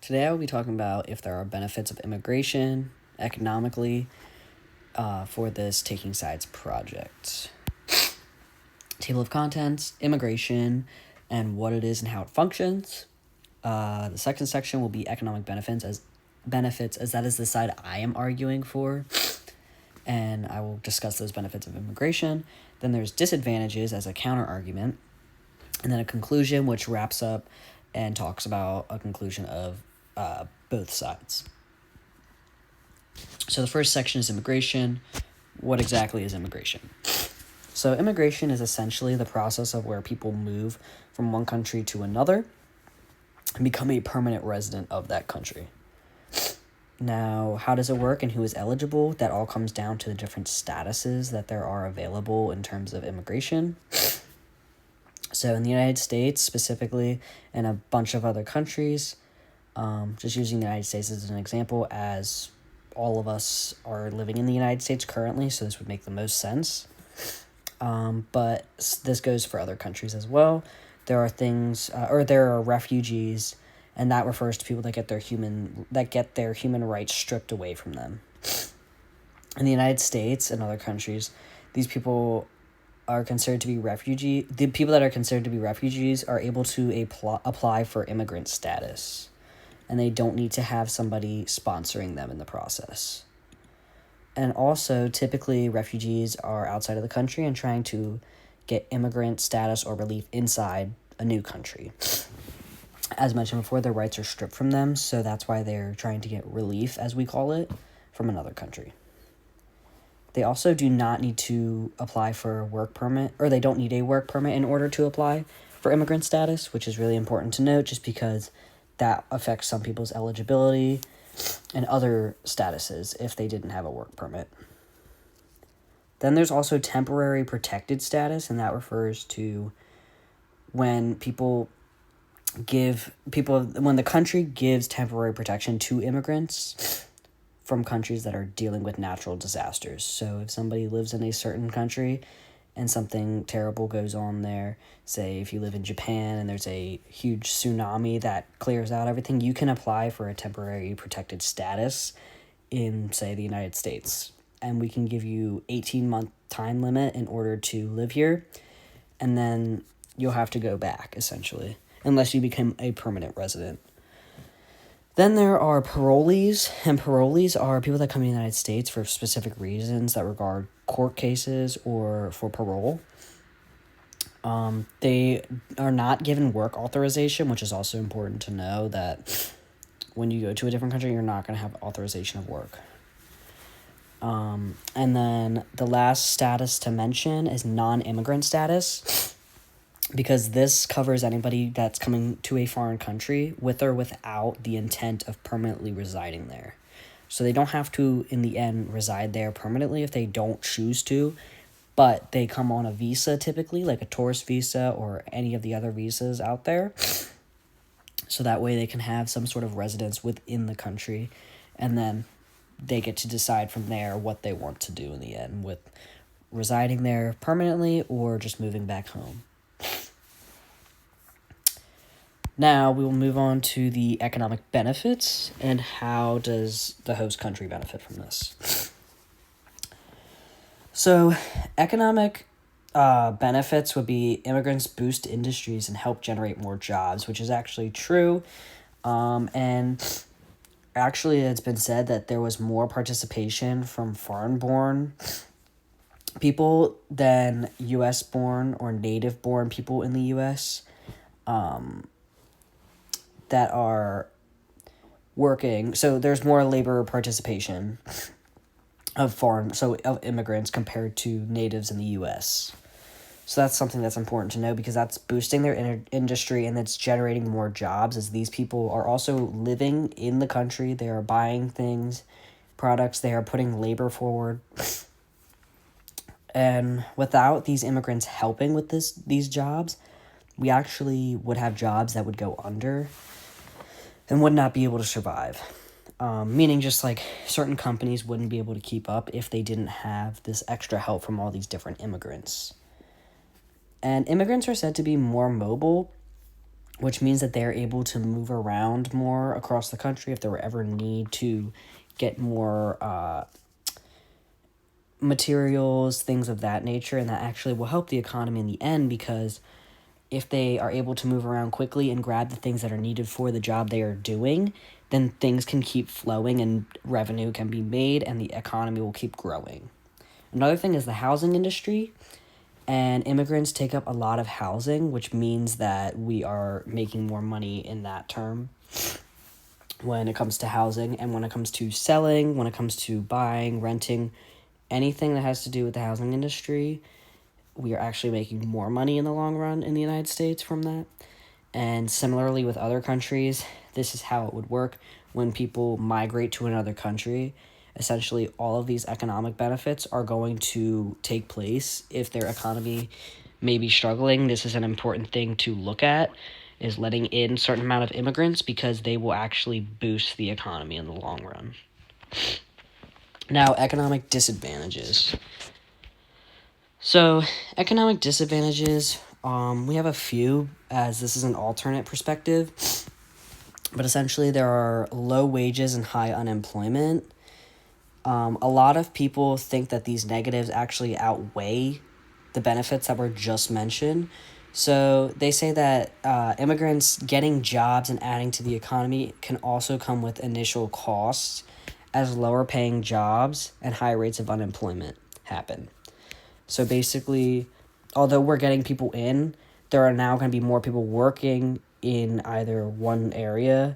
Today I will be talking about if there are benefits of immigration economically for this Taking Sides project. Table of contents, immigration, and what it is and how it functions. The second section will be economic benefits as that is the side I am arguing for, and I will discuss those benefits of immigration. Then there's disadvantages as a counter argument, and then a conclusion which wraps up and talks about a conclusion of both sides. So the first section is immigration. What exactly is immigration? So immigration is essentially the process of where people move from one country to another and become a permanent resident of that country. Now, how does it work and who is eligible? That all comes down to the different statuses that there are available in terms of immigration. So in the United States specifically, and a bunch of other countries, just using the United States as an example, as all of us are living in the United States currently, so this would make the most sense. But this goes for other countries as well. There are there are refugees, and that refers to people that get their human rights stripped away from them. In the United States and other countries, these people are considered to be refugees. The people that are considered to be refugees are able to apply for immigrant status, and they don't need to have somebody sponsoring them in the process. And also, typically, refugees are outside of the country and trying to get immigrant status or relief inside a new country. As mentioned before, their rights are stripped from them, so that's why they're trying to get relief, as we call it, from another country. They also do not need to apply for a work permit, or they don't need a work permit in order to apply for immigrant status, which is really important to note just because that affects some people's eligibility and other statuses if they didn't have a work permit. Then there's also temporary protected status, and that refers to when when the country gives temporary protection to immigrants from countries that are dealing with natural disasters. So if somebody lives in a certain country and something terrible goes on there, say if you live in Japan and there's a huge tsunami that clears out everything, you can apply for a temporary protected status in, say, the United States. And we can give you 18-month time limit in order to live here, and then you'll have to go back, essentially, unless you become a permanent resident. Then there are parolees, and parolees are people that come to the United States for specific reasons that regard court cases or for parole. They are not given work authorization, which is also important to know that when you go to a different country, you're not going to have authorization of work. And then the last status to mention is non-immigrant status, because this covers anybody that's coming to a foreign country with or without the intent of permanently residing there. So they don't have to, in the end, reside there permanently if they don't choose to, but they come on a visa typically, like a tourist visa or any of the other visas out there. So that way they can have some sort of residence within the country, and then they get to decide from there what they want to do in the end with residing there permanently or just moving back home. Now we will move on to the economic benefits and how does the host country benefit from this. So economic benefits would be immigrants boost industries and help generate more jobs, which is actually true. And actually it's been said that there was more participation from foreign-born people than U.S.-born or native-born people in the U.S. That are working. So there's more labor participation of immigrants compared to natives in the U.S. So that's something that's important to know because that's boosting their industry and that's generating more jobs as these people are also living in the country. They are buying things, products, they are putting labor forward. And without these immigrants helping with these jobs, we actually would have jobs that would go under and would not be able to survive. Meaning just like certain companies wouldn't be able to keep up if they didn't have this extra help from all these different immigrants. And immigrants are said to be more mobile which means that they're able to move around more across the country if there were ever need to get more materials, things of that nature, and that actually will help the economy in the end, because if they are able to move around quickly and grab the things that are needed for the job they are doing, then things can keep flowing and revenue can be made and the economy will keep growing. Another thing is the housing industry, and immigrants take up a lot of housing, which means that we are making more money in that term when it comes to housing, and when it comes to selling, when it comes to buying, renting, anything that has to do with the housing industry, we are actually making more money in the long run in the United States from that. And similarly with other countries, this is how it would work when people migrate to another country. Essentially, all of these economic benefits are going to take place if their economy may be struggling. This is an important thing to look at, is letting in a certain amount of immigrants, because they will actually boost the economy in the long run. Now, economic disadvantages. So, economic disadvantages, we have a few, as this is an alternate perspective, but essentially there are low wages and high unemployment. A lot of people think that these negatives actually outweigh the benefits that were just mentioned. So they say that immigrants getting jobs and adding to the economy can also come with initial costs, as lower paying jobs and high rates of unemployment happen. So basically, although we're getting people in, there are now going to be more people working in either one area,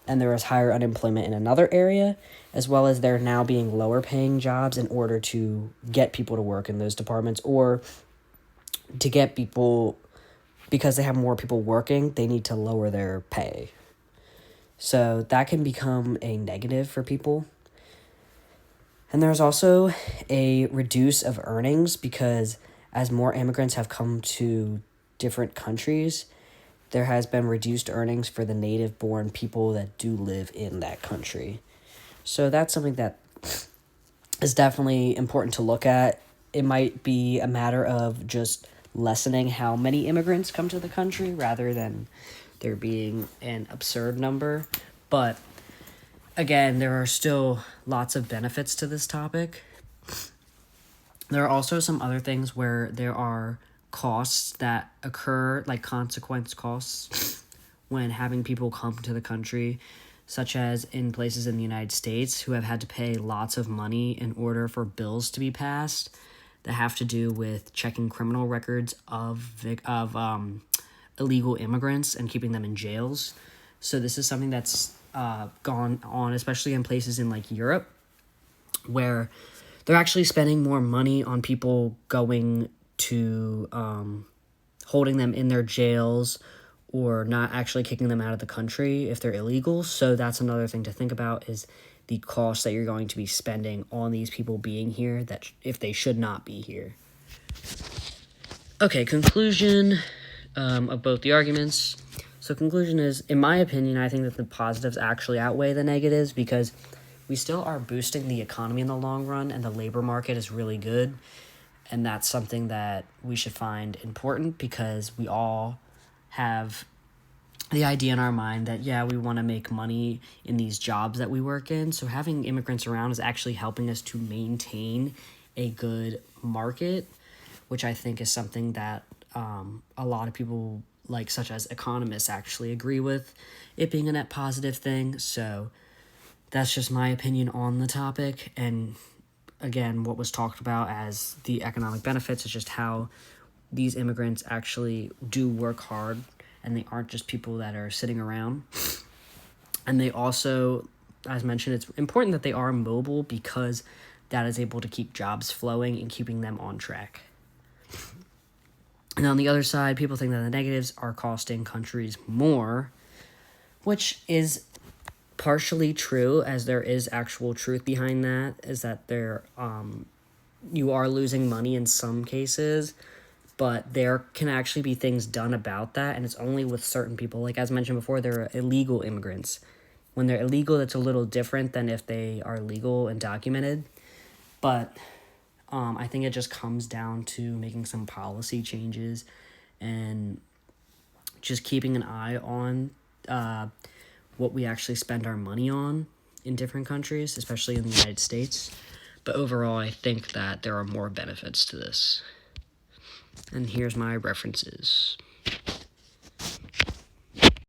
and there is higher unemployment in another area, as well as there now being lower paying jobs in order to get people to work in those departments, or to get people, because they have more people working, they need to lower their pay. So that can become a negative for people. And there's also a reduce of earnings, because as more immigrants have come to different countries, there has been reduced earnings for the native-born people that do live in that country. So that's something that is definitely important to look at. It might be a matter of just lessening how many immigrants come to the country rather than there being an absurd number. But again, there are still lots of benefits to this topic. There are also some other things where there are costs that occur, like consequence costs, when having people come to the country, such as in places in the United States who have had to pay lots of money in order for bills to be passed that have to do with checking criminal records of illegal immigrants and keeping them in jails. So this is something that's gone on, especially in places in like Europe, where they're actually spending more money on people going to holding them in their jails, or not actually kicking them out of the country if they're illegal. So that's another thing to think about, is the cost that you're going to be spending on these people being here, that if they should not be here. Okay, conclusion of both the arguments. So conclusion is, in my opinion, I think that the positives actually outweigh the negatives, because we still are boosting the economy in the long run, and the labor market is really good. And that's something that we should find important, because we all have the idea in our mind that, yeah, we want to make money in these jobs that we work in. So having immigrants around is actually helping us to maintain a good market, which I think is something that a lot of people, like such as economists, actually agree with, it being a net positive thing. So that's just my opinion on the topic. And again, what was talked about as the economic benefits is just how these immigrants actually do work hard, and they aren't just people that are sitting around. And they also, as mentioned, it's important that they are mobile, because that is able to keep jobs flowing and keeping them on track. And on the other side, people think that the negatives are costing countries more, which is partially true, as there is actual truth behind that, is that you are losing money in some cases, but there can actually be things done about that, and it's only with certain people. Like as mentioned before, there are illegal immigrants. When they're illegal, that's a little different than if they are legal and documented. But I think it just comes down to making some policy changes and just keeping an eye on what we actually spend our money on in different countries, especially in the United States. But overall, I think that there are more benefits to this. And here's my references.